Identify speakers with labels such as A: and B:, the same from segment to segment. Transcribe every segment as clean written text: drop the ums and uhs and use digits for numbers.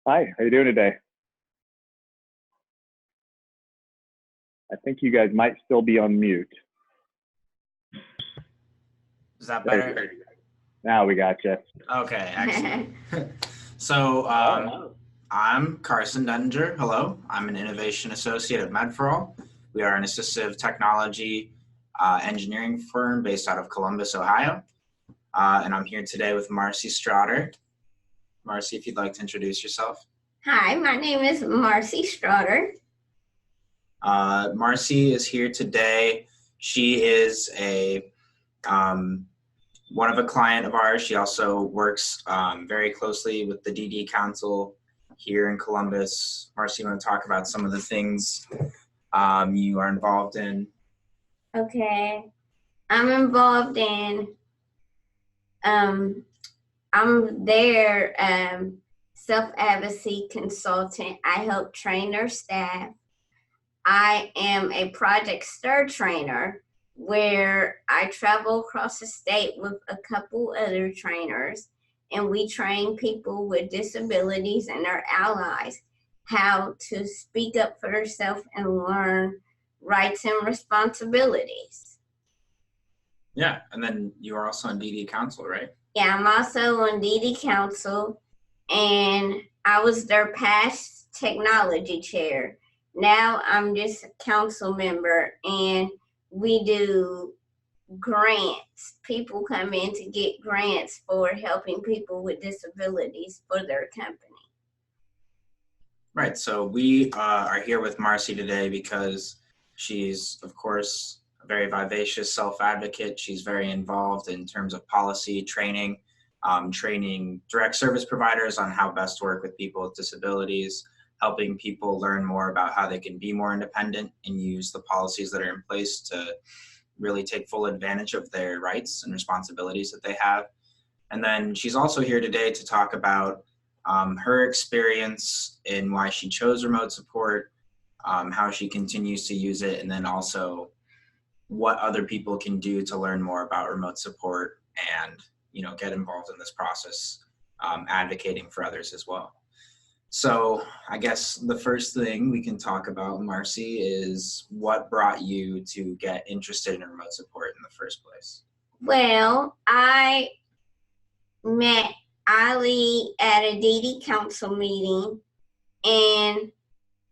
A: Hi, how you doing today? I think you guys might still be on mute.
B: Is that
A: There
B: better?
A: you go. Now we got you.
B: Okay, excellent. So I'm Carson Denninger. Hello, I'm an innovation associate at Medforall. We are an assistive technology engineering firm based out of Columbus, Ohio. And I'm here today with Marcy Strotter. Marcy, if you'd like to introduce yourself.
C: Hi, my name is Marcy Strotter.
B: Marcy is here today. She is one of a client of ours. She also works very closely with the DD Council here in Columbus. Marcy, you want to talk about some of the things you are involved in?
C: Okay, I'm involved in, I'm their self-advocacy consultant. I help train their staff. I am a Project STIR trainer where I travel across the state with a couple other trainers, and we train people with disabilities and their allies how to speak up for themselves and learn rights and responsibilities.
B: Yeah, and then you are also on DD Council, right?
C: Yeah, I'm also on DD Council, and I was their past technology chair. Now I'm just a council member, and we do grants. People come in to get grants for helping people with disabilities for their company.
B: Right, so we are here with Marcy today because she's, of course, a very vivacious self-advocate. She's very involved in terms of policy training, training direct service providers on how best to work with people with disabilities, helping people learn more about how they can be more independent and use the policies that are in place to really take full advantage of their rights and responsibilities that they have. And then she's also here today to talk about her experience in why she chose remote support, how she continues to use it, and then also what other people can do to learn more about remote support and, you know, get involved in this process, advocating for others as well. So I guess the first thing we can talk about, Marcy, is what brought you to get interested in remote support in the first place?
C: Well, I met Ali at a DD Council meeting, and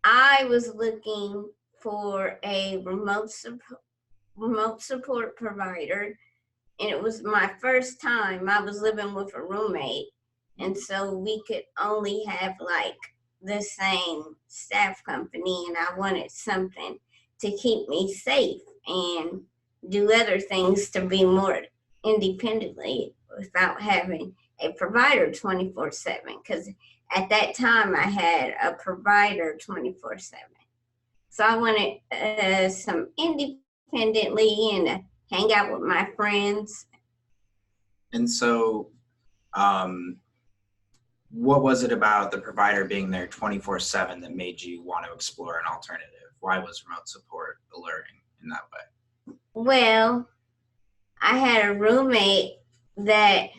C: I was looking for a remote support provider, and it was my first time. I was living with a roommate, and so we could only have like the same staff company, and I wanted something to keep me safe and do other things to be more independently without having a provider 24/7, because at that time I had a provider 24/7. So I wanted some independently and hang out with my friends.
B: And so what was it about the provider being there 24/7 that made you want to explore an alternative? Why was remote support alluring in that way?
C: Well, I had a roommate that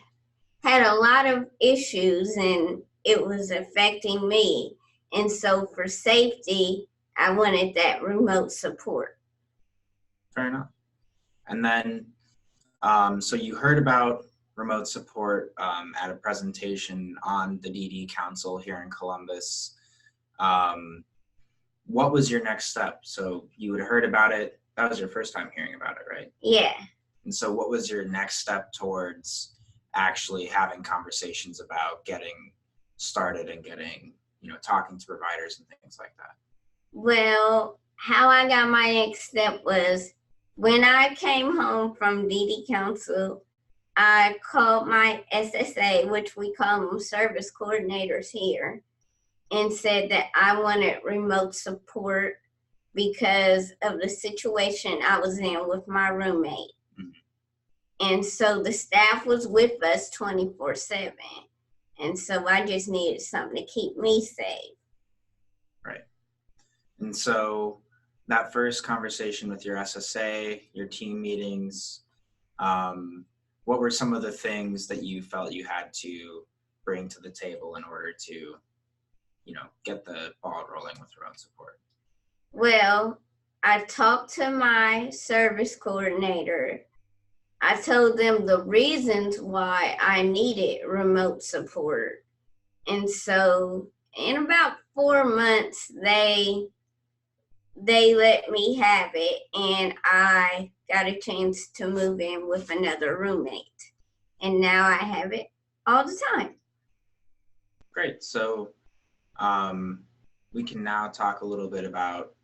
C: had a lot of issues, and it was affecting me. And so for safety, I wanted that remote support.
B: Fair enough. And then, so you heard about remote support at a presentation on the DD Council here in Columbus. What was your next step? So you had heard about it. That was your first time hearing about it, right?
C: Yeah.
B: And so what was your next step towards actually having conversations about getting started and getting, you know, talking to providers and things like that?
C: Well, how I got my next step was when I came home from DD Council, I called my SSA, which we call them service coordinators here, and said that I wanted remote support because of the situation I was in with my roommate. And so the staff was with us 24/7. And so I just needed something to keep me safe.
B: Right. And so that first conversation with your SSA, your team meetings, what were some of the things that you felt you had to bring to the table in order to get the ball rolling with remote support?
C: Well, I talked to my service coordinator. I told them the reasons why I needed remote support. And so in about 4 months, they let me have it, and I got a chance to move in with another roommate. And now I have it all the time.
B: Great. So we can now talk a little bit about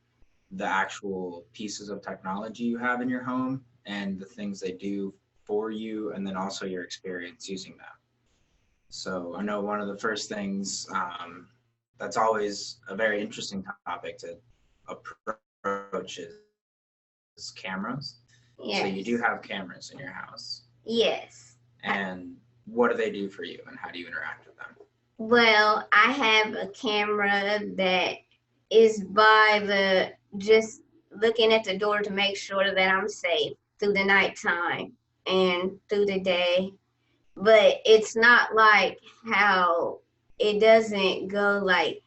B: the actual pieces of technology you have in your home and the things they do for you, and then also your experience using them. So I know one of the first things that's always a very interesting topic to approach is cameras.
C: Yes.
B: So you do have cameras in your house.
C: Yes.
B: And what do they do for you, and how do you interact with them?
C: Well, I have a camera that is just looking at the door to make sure that I'm safe through the nighttime and through the day. But it's not like how it doesn't go like,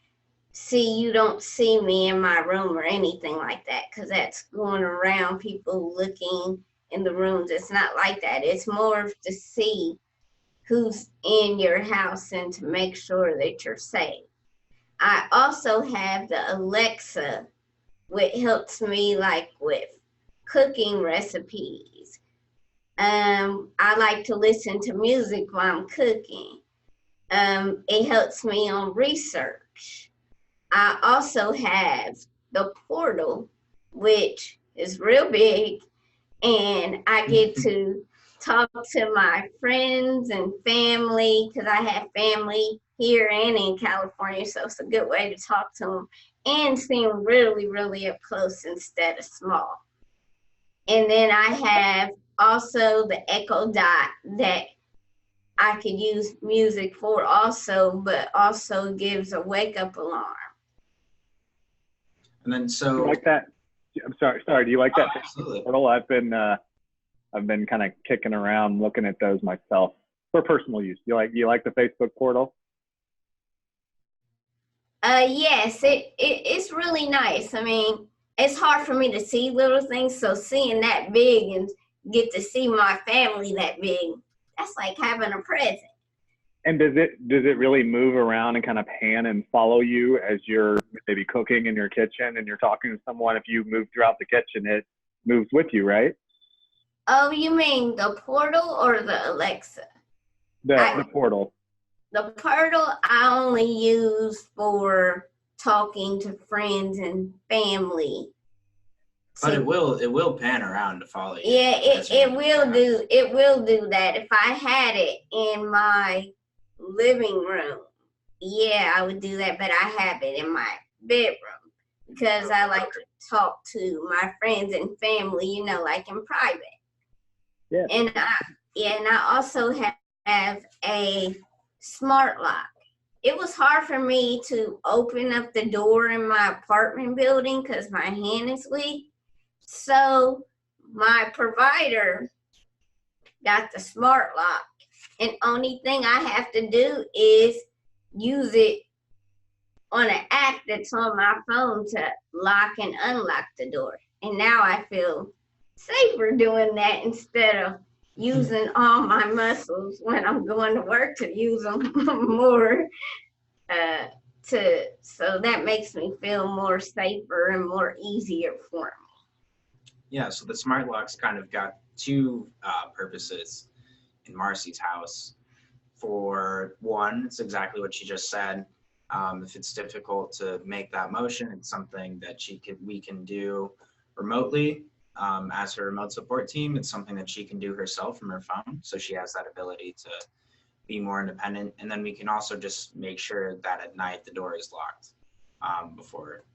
C: see, you don't see me in my room or anything like that, because that's going around people looking in the rooms. It's not like that. It's more to see who's in your house and to make sure that you're safe. I also have the Alexa, which helps me like with cooking recipes. I like to listen to music while I'm cooking. It helps me on research. I also have the portal, which is real big, and I get to talk to my friends and family, because I have family here and in California, so it's a good way to talk to them and see them really, really up close instead of small. And then I have also the Echo Dot that I could use music for also, but also gives a wake up alarm.
B: And then
A: Do you like that? I'm sorry. Do you like that
B: absolutely.
A: portal? I've been kind of kicking around looking at those myself for personal use. Do you like the Facebook portal?
C: Yes, it's really nice. I mean, it's hard for me to see little things, so seeing that big and get to see my family that big, that's like having a present.
A: And does it really move around and kind of pan and follow you as you're maybe cooking in your kitchen and you're talking to someone? If you move throughout the kitchen, it moves with you, right?
C: Oh, you mean the portal or the Alexa?
A: The portal.
C: The portal I only use for talking to friends and family.
B: But it will pan around to follow you.
C: Yeah, it will do that. If I had it in my living room, yeah, I would do that, but I have it in my bedroom because I like to talk to my friends and family, like in private.
A: Yeah.
C: And I also have a smart lock. It was hard for me to open up the door in my apartment building because my hand is weak. So my provider got the smart lock, and only thing I have to do is use it on an app that's on my phone to lock and unlock the door. And now I feel safer doing that instead of using all my muscles when I'm going to work to use them more. So that makes me feel more safer and more easier for me.
B: Yeah, so the smart locks kind of got two purposes in Marcy's house. For one, it's exactly what she just said. If it's difficult to make that motion, it's something that we can do remotely as her remote support team. It's something that she can do herself from her phone, so she has that ability to be more independent. And then we can also just make sure that at night the door is locked before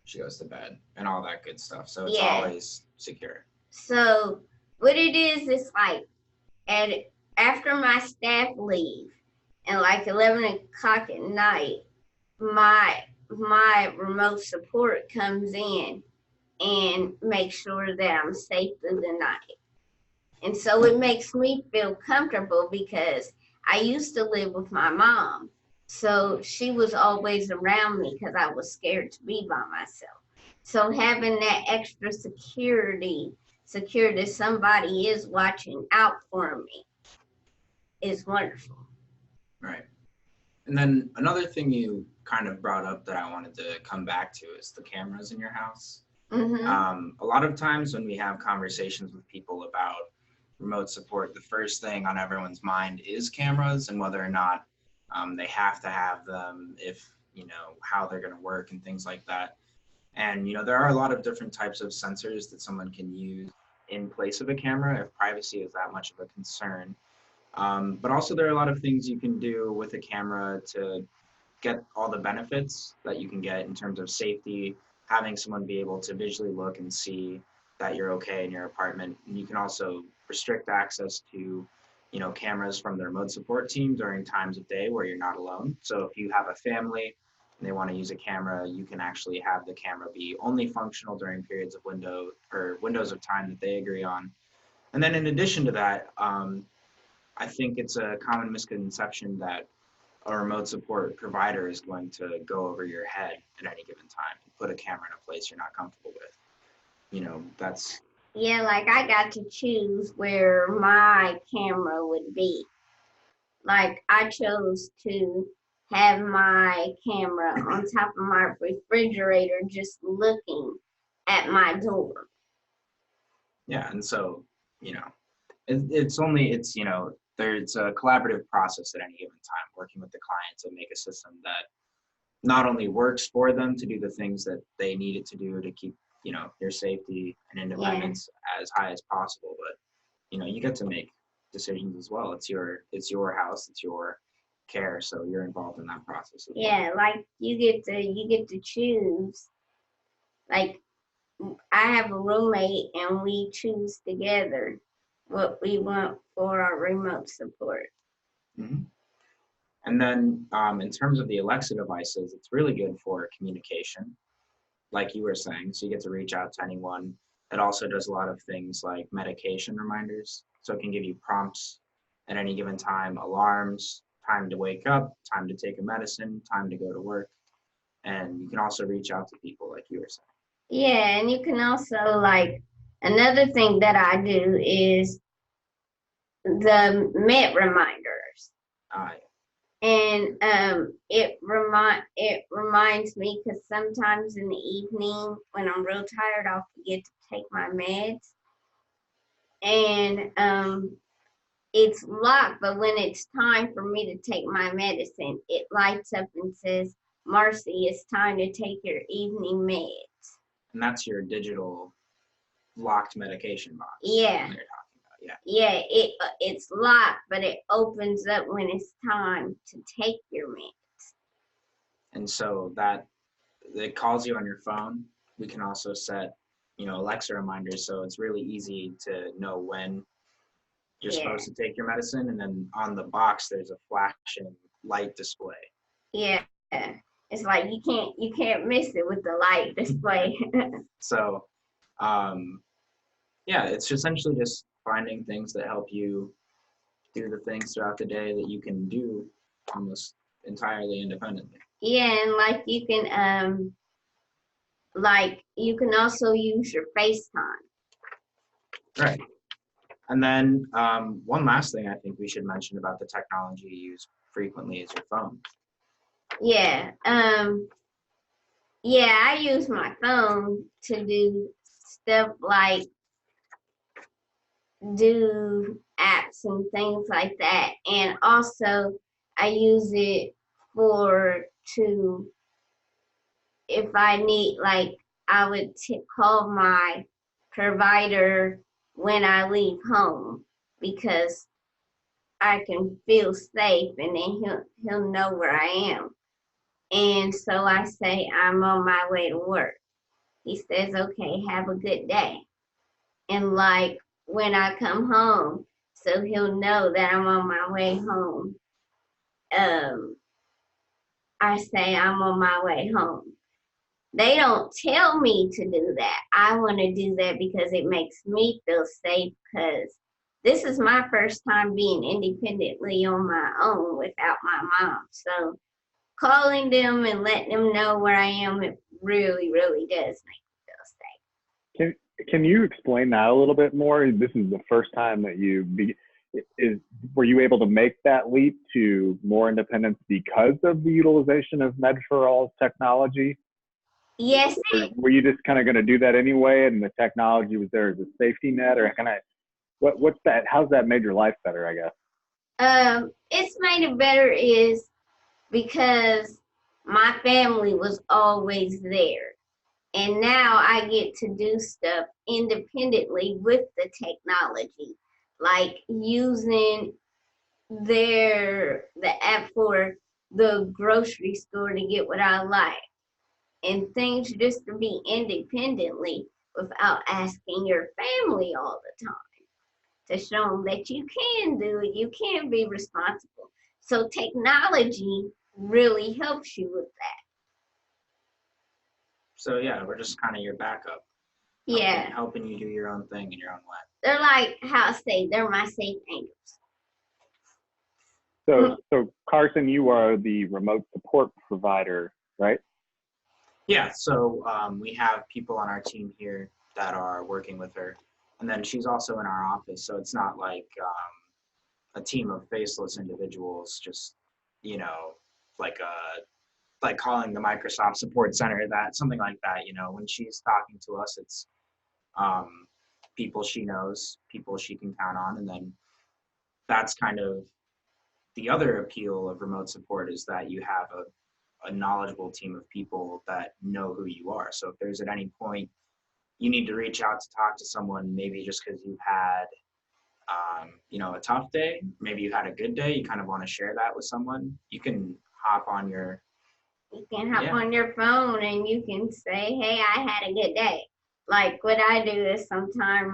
B: she goes to bed and all that good stuff. So it's always secure.
C: So what it is like after my staff leave and like 11 o'clock at night, my remote support comes in and makes sure that I'm safe through the night. And so it makes me feel comfortable because I used to live with my mom. So she was always around me because I was scared to be by myself. So having that extra security, secure that somebody is watching out for me, is wonderful.
B: Right. And then another thing you kind of brought up that I wanted to come back to is the cameras in your house. A lot of times when we have conversations with people about remote support, the first thing on everyone's mind is cameras and whether or not they have to have them, if, how they're going to work and things like that. And, there are a lot of different types of sensors that someone can use in place of a camera if privacy is that much of a concern. But also there are a lot of things you can do with a camera to get all the benefits that you can get in terms of safety, having someone be able to visually look and see that you're okay in your apartment. And you can also restrict access to, cameras from the remote support team during times of day where you're not alone. So if you have a family and they want to use a camera, you can actually have the camera be only functional during periods of windows of time that they agree on. And then in addition to that, I think it's a common misconception that a remote support provider is going to go over your head at any given time and put a camera in a place you're not comfortable with. That's...
C: Yeah, like I got to choose where my camera would be. Like I chose to have my camera on top of my refrigerator just looking at my door.
B: Yeah, and so, it's there's a collaborative process at any given time, working with the client to make a system that not only works for them to do the things that they need it to do to keep, their safety and independence as high as possible, but, you get to make decisions as well. It's your house, it's your care, so you're involved in that process as well.
C: Like you get to choose. Like I have a roommate and we choose together what we want for our remote support.
B: Mm-hmm. And then in terms of the Alexa devices, it's really good for communication, like you were saying. So you get to reach out to anyone. It also does a lot of things like medication reminders. So it can give you prompts at any given time, alarms, time to wake up, time to take a medicine, time to go to work. And you can also reach out to people like you were saying.
C: Yeah, and you can also, like, another thing that I do is the Met reminders. And it reminds me, because sometimes in the evening when I'm real tired, I'll forget to take my meds. And it's locked, but when it's time for me to take my medicine, it lights up and says, "Marcy, it's time to take your evening meds."
B: And that's your digital locked medication box.
C: Yeah.
B: That you're talking about.
C: Yeah, it's locked, but it opens up when it's time to take your meds.
B: And so that it calls you on your phone. We can also set, Alexa reminders, so it's really easy to know when you're supposed to take your medicine. And then on the box, there's a flashing light display.
C: Yeah, it's like you can't miss it with the light display.
B: So, it's essentially just finding things that help you do the things throughout the day that you can do almost entirely independently.
C: Yeah, and like you can also use your FaceTime.
B: Right. And then one last thing I think we should mention about the technology you use frequently is your phone.
C: Yeah. I use my phone to do stuff like do apps and things like that. And also I use it if I need, like, I would call my provider when I leave home, because I can feel safe and then he'll know where I am. And so I say, "I'm on my way to work." He says, "Okay, have a good day." And like when I come home, so he'll know that I'm on my way home, I say, "I'm on my way home." They don't tell me to do that. I want to do that because it makes me feel safe, because this is my first time being independently on my own without my mom. So calling them and letting them know where I am, it really, really does make me feel safe.
A: Can you explain that a little bit more? This is the first time that were you able to make that leap to more independence because of the utilization of Medforall's technology?
C: Yes.
A: Or were you just kind of going to do that anyway, and the technology was there as a safety net, or kind of what's that? How's that made your life better? I guess.
C: It's made it better is because my family was always there. And now I get to do stuff independently with the technology, like using the app for the grocery store to get what I like, and things just to be independently without asking your family all the time, to show them that you can do it, you can be responsible. So technology really helps you with that.
B: So yeah, we're just kind of your backup.
C: Yeah.
B: Helping you do your own thing in your own way.
C: They're like, how I say, they're my safe angels.
A: So Carson, you are the remote support provider, right?
B: Yeah, so we have people on our team here that are working with her. And then she's also in our office, so it's not like a team of faceless individuals, just, you know, like calling the Microsoft Support Center, something like that. You know, when she's talking to us, it's people she knows, people she can count on. And then that's kind of the other appeal of remote support, is that you have a knowledgeable team of people that know who you are. So if there's at any point you need to reach out to talk to someone, maybe just because you've had you know, a tough day, maybe you had a good day, you kind of want to share that with someone, you can hop on your
C: on your phone and you can say, hey, I had a good day. Like what I do is sometimes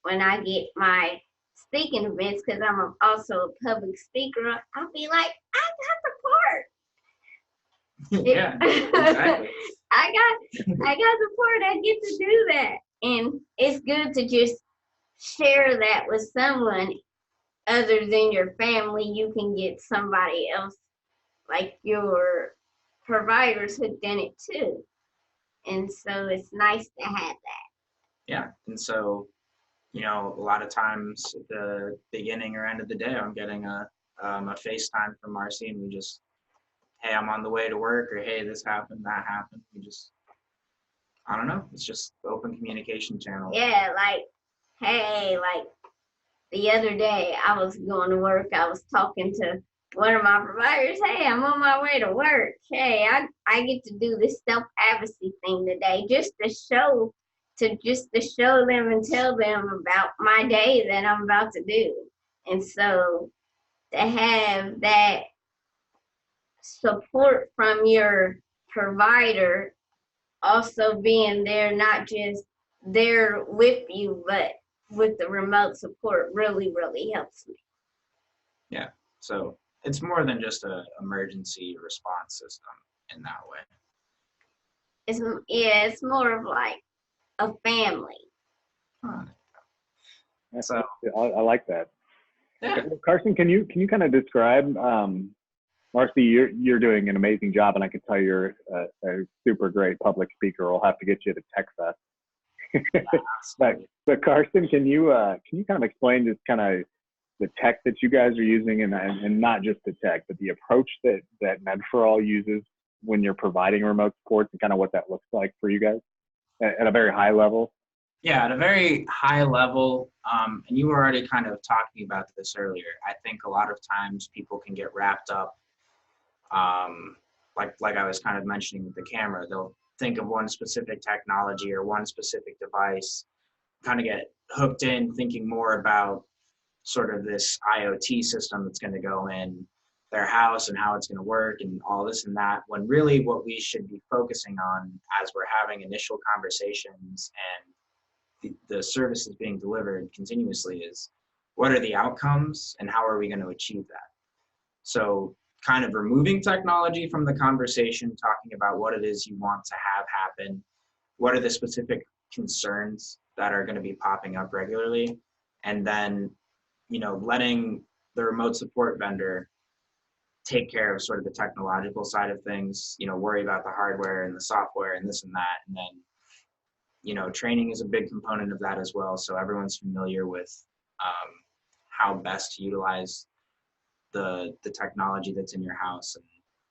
C: when I get my speaking events, because I'm also a public speaker, I'll be like, I got the part.
B: Yeah, exactly.
C: I got the part. I get to do that. And it's good to just share that with someone other than your family. You can get somebody else, like your providers, hooked in it too. And so it's nice to have that.
B: Yeah, and so, you know, a lot of times at the beginning or end of the day, I'm getting a FaceTime from Marcy, and we just, hey, I'm on the way to work, or hey, this happened, that happened. We just, I don't know, it's just open communication channel.
C: Yeah, like, hey, like the other day I was going to work, I was talking to one of my providers, hey, I'm on my way to work. Hey, I get to do this self-advocacy thing today, just to show them and tell them about my day that I'm about to do. And so to have that support from your provider also being there, not just there with you, but with the remote support, really, really helps me.
B: Yeah, so it's more than just an emergency response system in that way.
C: It's more of like a family.
B: So
A: I like that.
B: yeah.
A: Carson, can you kind of describe, Marcy, you're doing an amazing job, and I can tell you're a super great public speaker. We'll have to get you to TechFest. but Carson, can you kind of explain just kind of the tech that you guys are using, and not just the tech, but the approach that Medforall uses when you're providing remote supports, and kind of what that looks like for you guys at a very high level?
B: Yeah, at a very high level, and you were already kind of talking about this earlier, I think a lot of times people can get wrapped up, like I was kind of mentioning with the camera. They'll think of one specific technology or one specific device, kind of get hooked in thinking more about sort of this IoT system that's going to go in their house and how it's going to work and all this and that, when really what we should be focusing on as we're having initial conversations and the service is being delivered continuously is, what are the outcomes and how are we going to achieve that? So kind of removing technology from the conversation, talking about what it is you want to have happen, what are the specific concerns that are going to be popping up regularly, and then, you know, letting the remote support vendor take care of sort of the technological side of things, worry about the hardware and the software and this and that. And then, training is a big component of that as well. So everyone's familiar with how best to utilize the technology that's in your house and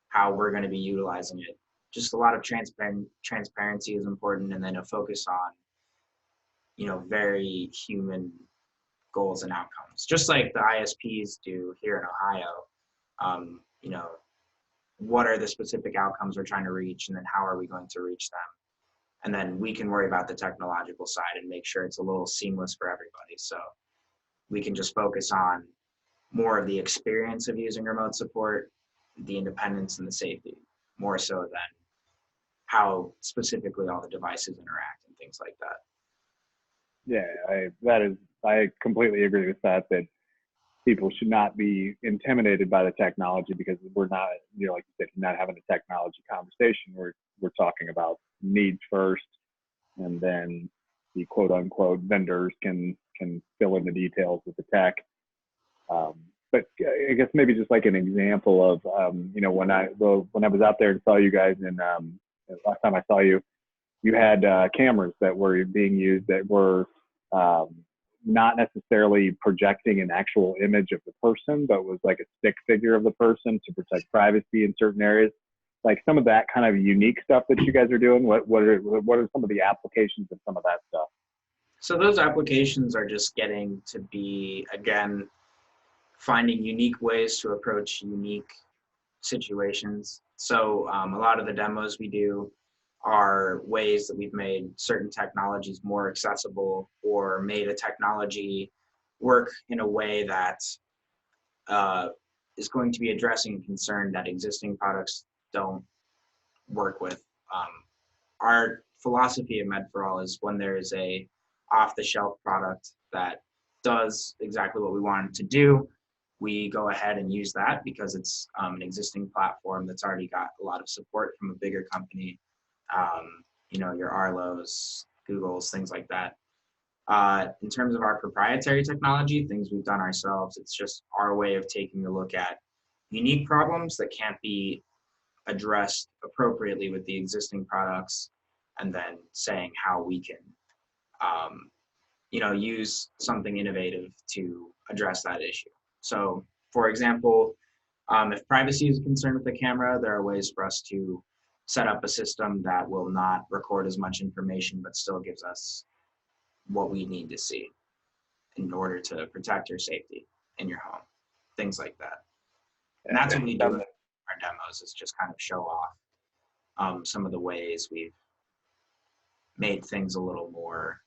B: how we're going to be utilizing it. Just a lot of transparency is important, and then a focus on, very human goals and outcomes, just like the ISPs do here in Ohio. What are the specific outcomes we're trying to reach, and then how are we going to reach them? And then we can worry about the technological side and make sure it's a little seamless for everybody. So we can just focus on more of the experience of using remote support, the independence and the safety, more so than how specifically all the devices interact and things like that.
A: Yeah, I completely agree with that people should not be intimidated by the technology, because we're not, like you said, not having a technology conversation. We're talking about needs first, and then the quote unquote vendors can fill in the details with the tech. But I guess maybe just like an example of, when I was out there and saw you guys, and last time I saw you, you had cameras that were being used that were not necessarily projecting an actual image of the person, but was like a stick figure of the person to protect privacy in certain areas. Like some of that kind of unique stuff that you guys are doing. What are some of the applications of some of that stuff?
B: So those applications are just getting to be, again, finding unique ways to approach unique situations. So a lot of the demos we do are ways that we've made certain technologies more accessible, or made a technology work in a way that is going to be addressing a concern that existing products don't work with. Our philosophy at Medforall is, when there is a off-the-shelf product that does exactly what we want it to do, we go ahead and use that, because it's an existing platform that's already got a lot of support from a bigger company. Your Arlo's, Google's, things like that. In terms of our proprietary technology, things we've done ourselves, it's just our way of taking a look at unique problems that can't be addressed appropriately with the existing products, and then saying how we can, use something innovative to address that issue. So, for example, if privacy is a concern with the camera, there are ways for us to set up a system that will not record as much information, but still gives us what we need to see in order to protect your safety in your home, things like that. And that's what we do in our demos, is just kind of show off some of the ways we've made things a little more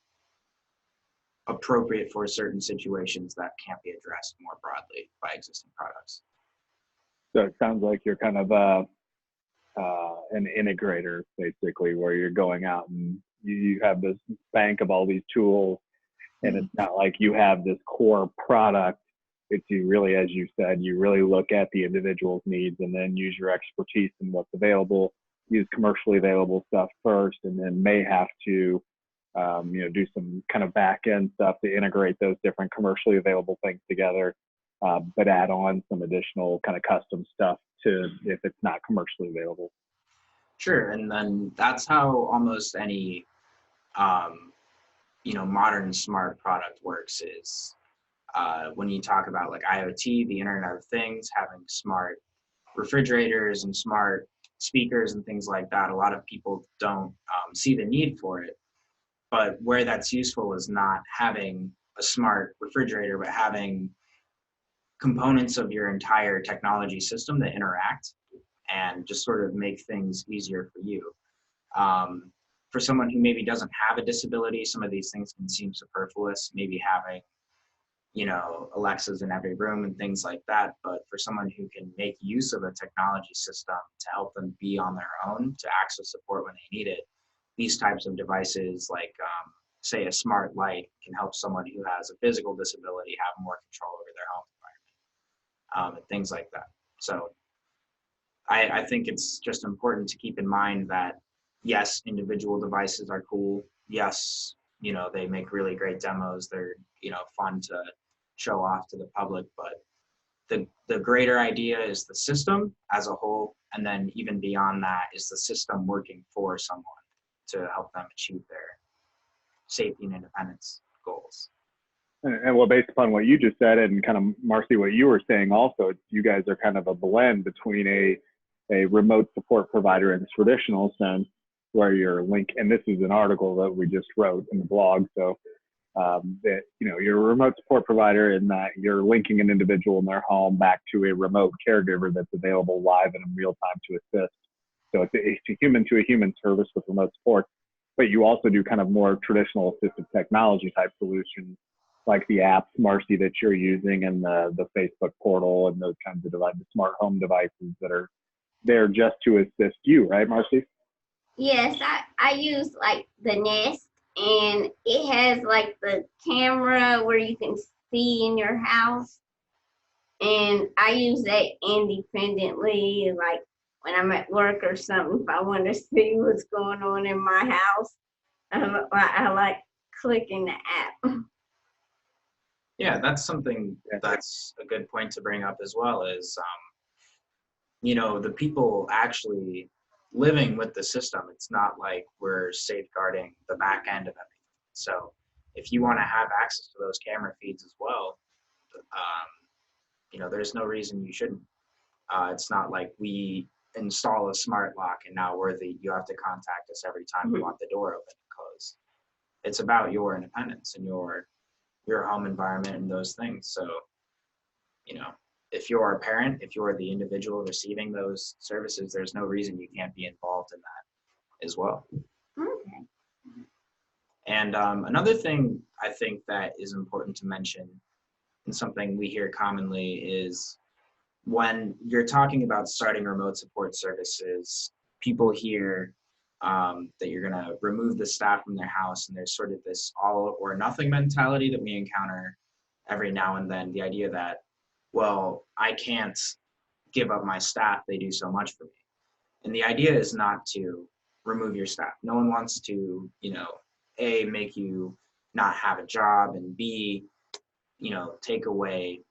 B: appropriate for certain situations that can't be addressed more broadly by existing products.
A: So it sounds like you're kind of an integrator, basically, where you're going out and you have this bank of all these tools, and it's not like you have this core product. It's you really, as you said, you really look at the individual's needs and then use your expertise in what's available, use commercially available stuff first, and then may have to do some kind of back end stuff to integrate those different commercially available things together, but add on some additional kind of custom stuff to if it's not commercially available.
B: Sure, and then that's how almost any modern smart product works. Is when you talk about like IoT, the Internet of Things, having smart refrigerators and smart speakers and things like that, a lot of people don't see the need for it. But where that's useful is not having a smart refrigerator, but having components of your entire technology system that interact and just sort of make things easier for you. For someone who maybe doesn't have a disability, some of these things can seem superfluous, maybe having, Alexas in every room and things like that. But for someone who can make use of a technology system to help them be on their own, to access support when they need it, these types of devices, like say a smart light, can help someone who has a physical disability have more control over their home environment, and things like that. So I think it's just important to keep in mind that, yes, individual devices are cool. Yes, they make really great demos. They're, fun to show off to the public. But the greater idea is the system as a whole, and then even beyond that is the system working for someone to help them achieve their safety and independence goals.
A: And well, based upon what you just said, and kind of Marcy, what you were saying also, you guys are kind of a blend between a remote support provider in the traditional sense, where you're and this is an article that we just wrote in the blog. So that, you're a remote support provider in that you're linking an individual in their home back to a remote caregiver that's available live and in real time to assist. So it's a human to a human service with remote support, but you also do kind of more traditional assistive technology type solutions, like the apps, Marcy, that you're using, and the Facebook portal and those kinds of devices, smart home devices that are there just to assist you, right, Marcy?
C: Yes, I use like the Nest, and it has like the camera where you can see in your house. And I use that independently, like when I'm at work or something, if I want to see what's going on in my house, I like clicking the app.
B: Yeah, that's something that's a good point to bring up as well is, the people actually living with the system. It's not like we're safeguarding the back end of everything. So if you want to have access to those camera feeds as well, there's no reason you shouldn't. It's not like we install a smart lock and now you have to contact us every time you want the door open and closed. It's about your independence and your home environment and those things. So, if you're a parent, if you're the individual receiving those services, there's no reason you can't be involved in that as well.
C: Okay.
B: And another thing I think that is important to mention, and something we hear commonly, is when you're talking about starting remote support services, people hear that you're going to remove the staff from their house, and there's sort of this all or nothing mentality that we encounter every now and then. The idea that, well, I can't give up my staff, they do so much for me. And the idea is not to remove your staff. No one wants to, A, make you not have a job, and B, take away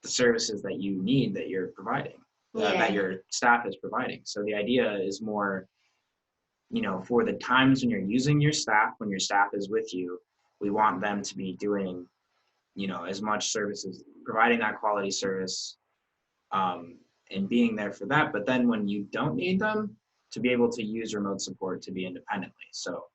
B: the services that you need that you're providing, that your staff is providing. So the idea is more, for the times when you're using your staff, when your staff is with you, we want them to be doing, as much services, providing that quality service, and being there for that. But then when you don't need them, to be able to use remote support to be independently. So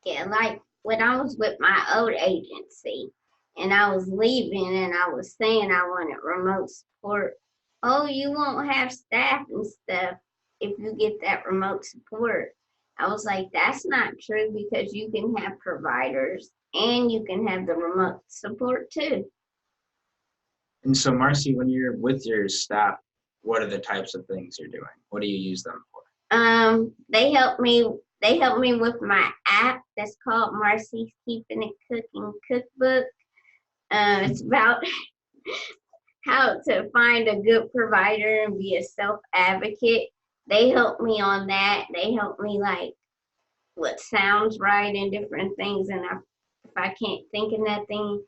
C: yeah, like when I was with my old agency and I was leaving and I was saying I wanted remote support. Oh, you won't have staff and stuff if you get that remote support. I was like, that's not true, because you can have providers and you can have the remote support too.
B: And so, Marcy, when you're with your staff, what are the types of things you're doing? What do you use them for?
C: They help me with my app that's called Marcy's Keeping It Cooking Cookbook. It's about how to find a good provider and be a self-advocate. They help me on that. They help me like what sounds right and different things, and if I can't think of nothing,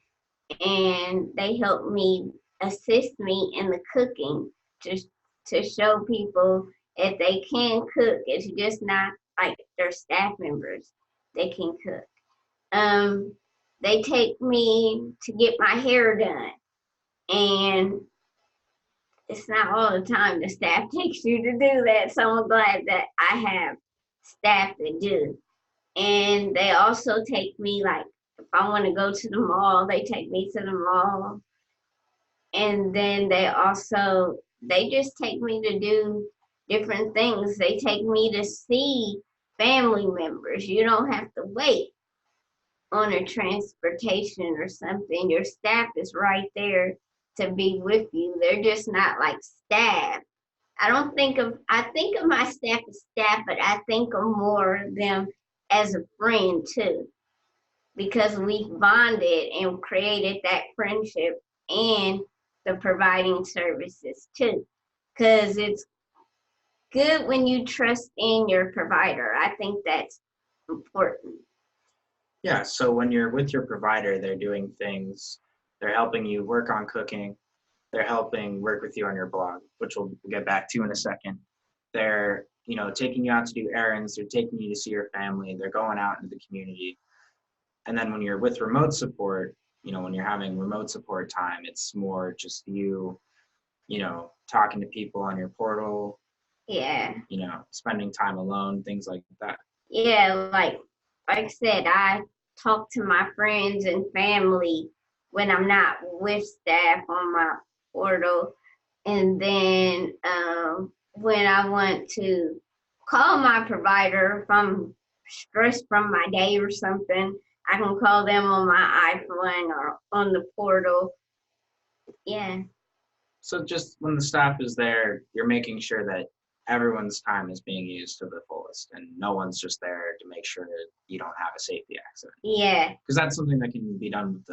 C: and they help me assist me in the cooking to show people if they can cook. It's just not like their staff members. They can cook. They take me to get my hair done, and it's not all the time the staff takes you to do that. So I'm glad that I have staff that do. And they also take me, like, if I want to go to the mall, they take me to the mall. And then they just take me to do different things. They take me to see family members. You don't have to wait on a transportation or something. Your staff is right there to be with you. They're just not like staff. I think of my staff as staff, but I think of more of them as a friend too, because we bonded and created that friendship and the providing services too. Because it's good when you trust in your provider. I think that's important.
B: Yeah, so when you're with your provider, they're doing things, they're helping you work on cooking, They're helping work with you on your blog, which we'll get back to in a second. They're, taking you out to do errands. They're taking you to see your family. They're going out into the community. And then when you're with remote support, when you're having remote support time, it's more just you, talking to people on your portal.
C: Yeah.
B: Spending time alone, things like that.
C: Yeah, like I said, I talk to my friends and family when I'm not with staff on my portal. And then when I want to call my provider if I'm stressed from my day or something, I can call them on my iPhone or on the portal. Yeah.
B: So just when the staff is there, you're making sure that everyone's time is being used to the fullest and no one's just there to make sure that you don't have a safety accident.
C: Yeah.
B: Because that's something that can be done with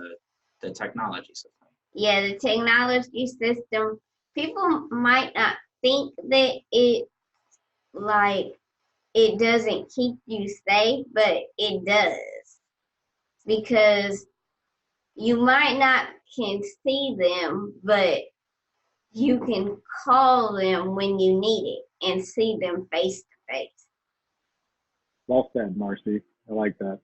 B: the technology system.
C: Yeah, the technology system, people might not think that it doesn't keep you safe, but it does. Because you might not can see them, but you can call them when you need it and see them face to face.
A: Well said, Marcy. I like that.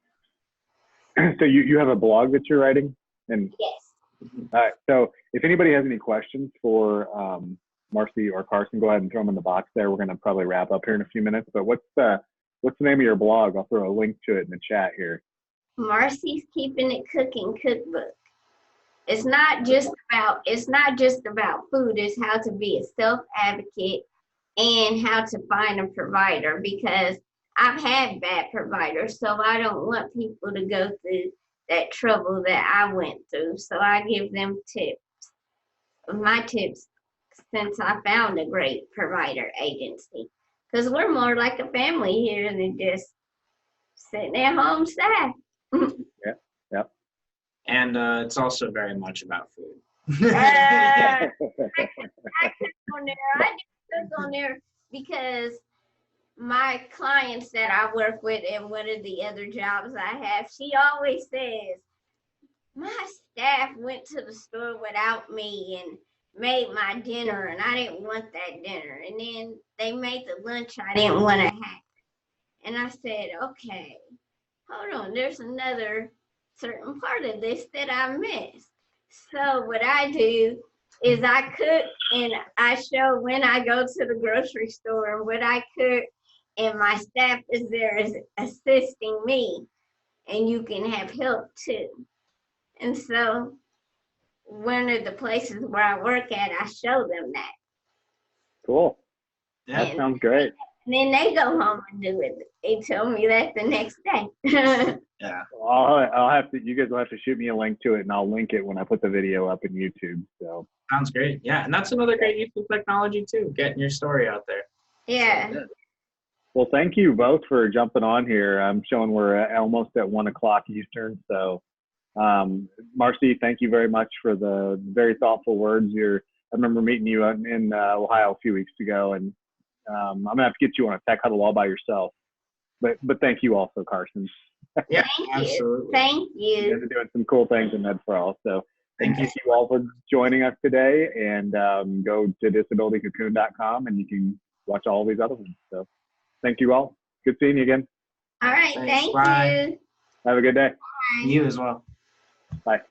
A: So you have a blog that you're writing? And
C: Yes.
A: all right. So if anybody has any questions for Marcy or Carson, go ahead and throw them in the box there. We're going to probably wrap up here in a few minutes. But what's the name of your blog? I'll throw a link to it in the chat here.
C: Marcy's Keeping It Cooking Cookbook. It's not just about food. It's how to be a self-advocate and how to find a provider, because I've had bad providers, so I don't want people to go through that trouble that I went through. So I give them tips. My tips since I found a great provider agency, because we're more like a family here than just sitting at home staff.
A: Yeah.
B: And it's also very much about food.
C: I cook on there because my clients that I work with and one of the other jobs I have, she always says, my staff went to the store without me and made my dinner and I didn't want that dinner. And then they made the lunch I didn't want to have. And I said, okay, hold on, there's another certain part of this that I missed. So what I do is I cook and I show when I go to the grocery store what I cook, and my staff is there is assisting me, and you can have help too. And so one of the places where I work at, I show them that.
A: Cool.
B: Yeah.
A: That sounds great.
C: And then they go home and do it. They tell me that the next day.
B: Yeah.
A: I'll have to. You guys will have to shoot me a link to it, and I'll link it when I put the video up in YouTube. So
B: Sounds great. Yeah, and that's another great use of technology too, getting your story out there.
C: Yeah.
B: So,
A: well, thank you both for jumping on here. I'm showing we're almost at 1 o'clock Eastern. So, Marcy, thank you very much for the very thoughtful words. I remember meeting you in Ohio a few weeks ago, and I'm gonna have to get you on a tech huddle all by yourself. But thank you also, Carson.
B: Yeah,
C: Thank
B: absolutely.
C: you. Thank
A: You
C: you.
A: guys are doing some cool things in Medforall. So
B: Thank
A: thank you all for joining us today, and go to disabilitycocoon.com and you can watch all these other ones. So thank you all. Good seeing you again.
C: All right.
B: Thanks.
C: Thank
B: Bye.
C: you.
A: Have a good day.
C: Bye.
B: You as well.